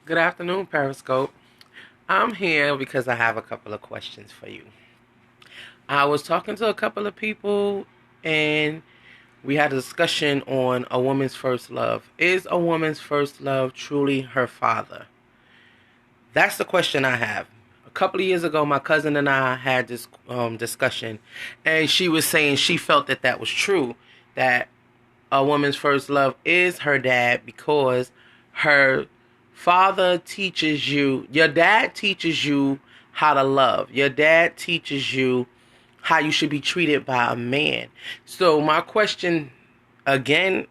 Good afternoon, Periscope. I'm here because I have a couple of questions for you. I was talking to a couple of people and we had a discussion on a woman's first love. Is a woman's first love truly her father? That's the question I have. A couple of years ago, my cousin and I had this discussion, and she was saying she felt that that was true, that a woman's first love is her dad because her father teaches you, your dad teaches you how to love. Your dad teaches you how you should be treated by a man. So my question again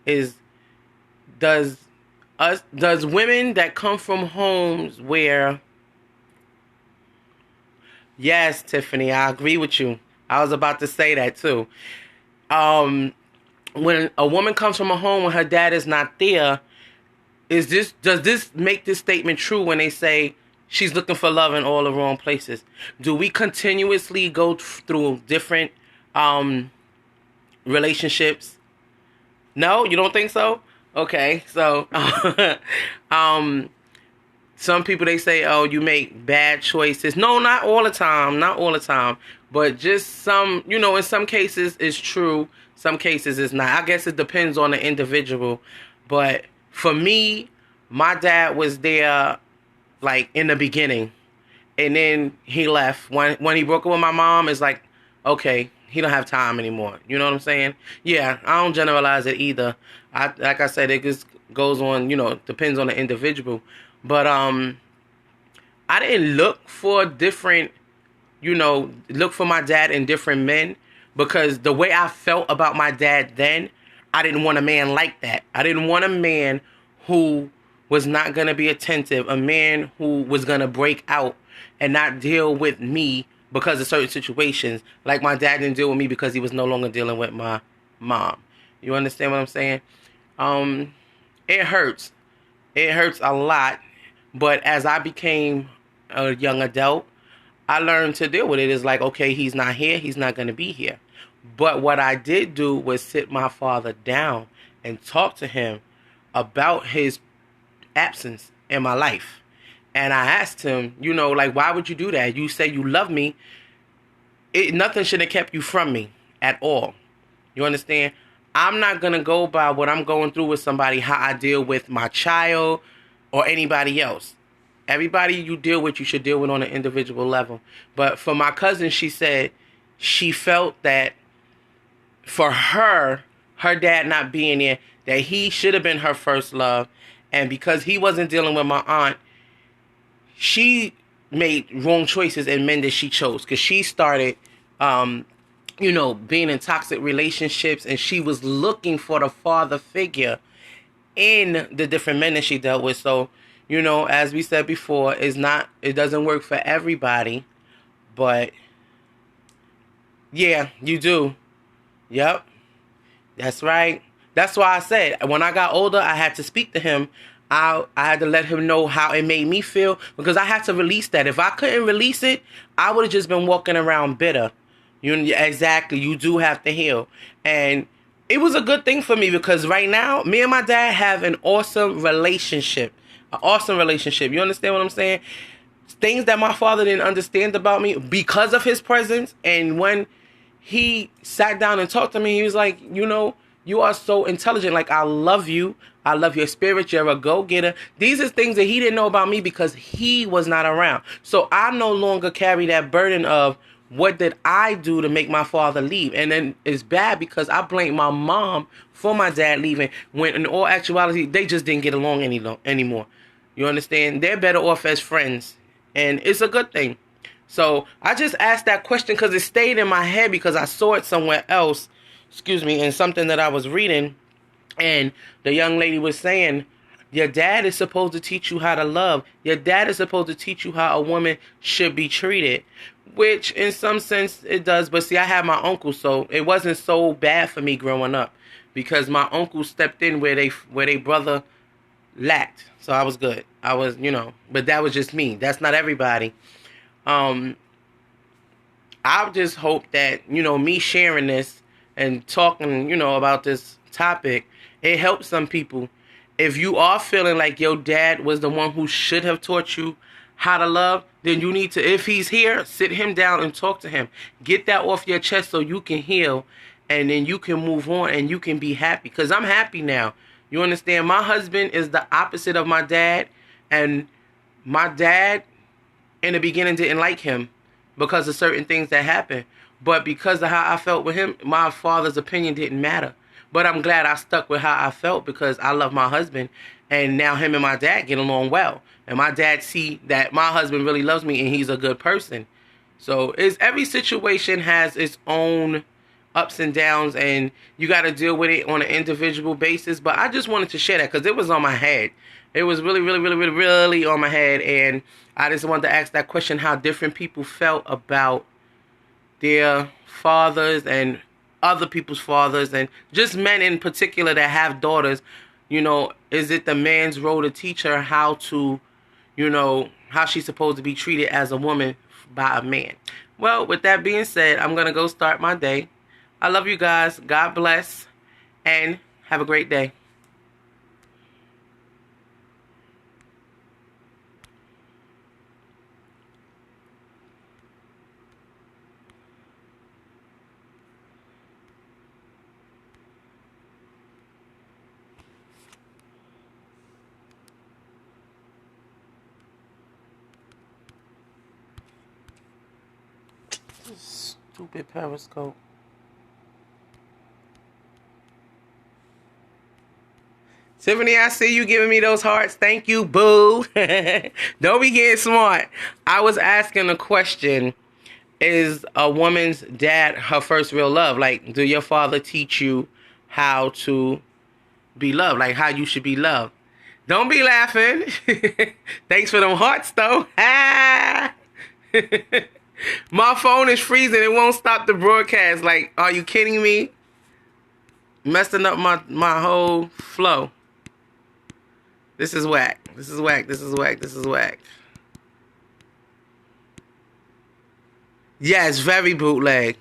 is does does women that come from homes where yes, Tiffany, I agree with you. I was about to say that too. Um when a woman comes from a home when her dad is not there, does this make this statement true when they say she's looking for love in all the wrong places? Do we continuously go through different um relationships? No, you don't think so? Okay, so um some people they say, "Oh, you make bad choices." No, not all the time, not all the time, but just some. In some cases it's true, some cases it's not. I guess it depends on the individual. But for me, my dad was there like in the beginning, and then he left when he broke up with my mom. It's like, okay, he don't have time anymore. You know what I'm saying? Yeah, I don't generalize it either. Like I said, it just goes on. Depends on the individual. But I didn't look for different. Look for my dad in different men because the way I felt about my dad then, I didn't want a man like that. I didn't want a man who was not going to be attentive, a man who was going to break out and not deal with me because of certain situations. Like my dad didn't deal with me because he was no longer dealing with my mom. You understand what I'm saying? Um, it hurts. It hurts a lot. But as I became a young adult, I learned to deal with it. It's like, okay, he's not here. He's not going to be here. But what I did do was sit my father down and talk to him about his absence in my life. And I asked him, like, why would you do that? You say you love me. Nothing should have kept you from me at all. You understand? I'm not going to go by what I'm going through with somebody, how I deal with my child or anybody else. Everybody you deal with, you should deal with on an individual level. But for my cousin, she said she felt that for her dad not being there, that he should have been her first love. And because he wasn't dealing with my aunt, she made wrong choices in men that she chose. Because she started, being in toxic relationships. And she was looking for the father figure in the different men that she dealt with. So, as we said before, it doesn't work for everybody. But, yeah, you do. Yep. That's right. That's why I said when I got older, I had to speak to him. I had to let him know how it made me feel because I had to release that. If I couldn't release it, I would have just been walking around bitter. Exactly. You do have to heal. And it was a good thing for me because right now, me and my dad have an awesome relationship. An awesome relationship. You understand what I'm saying? Things that my father didn't understand about me because of his presence. And when he sat down and talked to me, he was like, you are so intelligent. Like, I love you. I love your spirit. You're a go-getter. These are things that he didn't know about me because he was not around. So I no longer carry that burden of what did I do to make my father leave. And then it's bad because I blame my mom for my dad leaving when in all actuality, they just didn't get along anymore. You understand? They're better off as friends. And it's a good thing. So I just asked that question because it stayed in my head because I saw it somewhere else, in something that I was reading. And the young lady was saying, your dad is supposed to teach you how to love. Your dad is supposed to teach you how a woman should be treated, which in some sense it does. But see, I had my uncle, so it wasn't so bad for me growing up because my uncle stepped in where they brother lacked. So I was good. I was, but that was just me. That's not everybody. Um, I just hope that, me sharing this and talking, about this topic, it helps some people. if you are feeling like your dad was the one who should have taught you how to love, then you need to, if he's here, sit him down and talk to him. Get that off your chest so you can heal, and then you can move on and you can be happy. Because I'm happy now. You understand? My husband is the opposite of my dad, and my dad in the beginning didn't like him because of certain things that happened. But because of how I felt with him, my father's opinion didn't matter. But I'm glad I stuck with how I felt because I love my husband. And now him and my dad get along well. And my dad see that my husband really loves me and he's a good person. So every situation has its own ups and downs, and you got to deal with it on an individual basis. But I just wanted to share that because it was on my head. It was really, really, really, really, really on my head. And I just wanted to ask that question, how different people felt about their fathers and other people's fathers, and just men in particular that have daughters. You know, is it the man's role to teach her how to, you know, how she's supposed to be treated as a woman by a man? Well, with that being said, I'm going to go start my day. I love you guys. God bless, and have a great day. Stupid Periscope. Tiffany, I see you giving me those hearts. Thank you, boo. Don't be getting smart. I was asking a question. Is a woman's dad her first real love? Like, do your father teach you how to be loved? Like, how you should be loved? Don't be laughing. Thanks for them hearts, though. My phone is freezing. It won't stop the broadcast. Like, are you kidding me? Messing up my whole flow. This is whack. This is whack. This is whack. This is whack. Yes, very bootleg.